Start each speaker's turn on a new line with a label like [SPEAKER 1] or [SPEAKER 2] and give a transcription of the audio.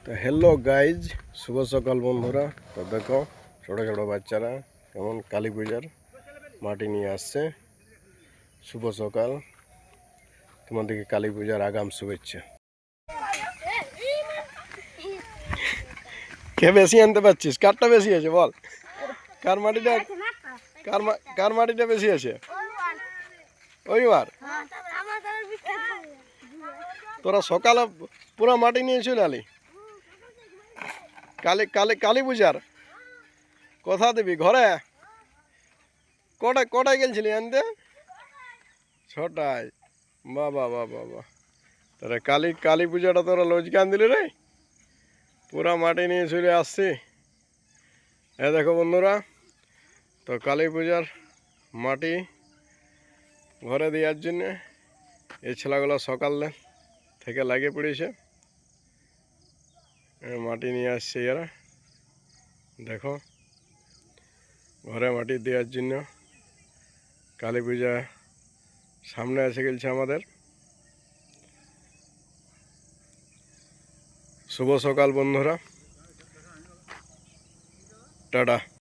[SPEAKER 1] তো hello guys, শুভ সকাল বন্ধুরা। তো দেখো ছোটো ছোটো বাচ্চারা কেমন কালী পূজার মাটি নিয়ে আসছে। শুভ সকাল, তোমাদেরকে কালী পূজার আগাম শুভেচ্ছা। কে বেশি আনতে পারছিস? কারটা বেশি আছে বল? কার মাটিটা কার মাটিটা বেশি আছে? ওইবার তোরা সকালে পুরো মাটি নিয়ে চলে আলি কালী কালী কালী পূজার। কথা দিবি ঘরে? কটায় গেছিলি আনতে? 6টায়। বাবা বাবা বাবা, তাহলে কালী পূজাটা তোরা লজকান দিলি রে, পুরা মাটি নিয়ে চলে আসছি। এ দেখো বন্ধুরা, তো কালী পূজার মাটি ঘরে দেওয়ার জন্যে এই ছেলেগুলো সকাল থেকে লাগে পড়েছে। মাটি নিয়ে আসছে এরা, দেখো ঘরে মাটি দেওয়ার জন্য। কালী পূজা সামনে এসে গেছে আমাদের। শুভ সকাল বন্ধুরা, টাটা।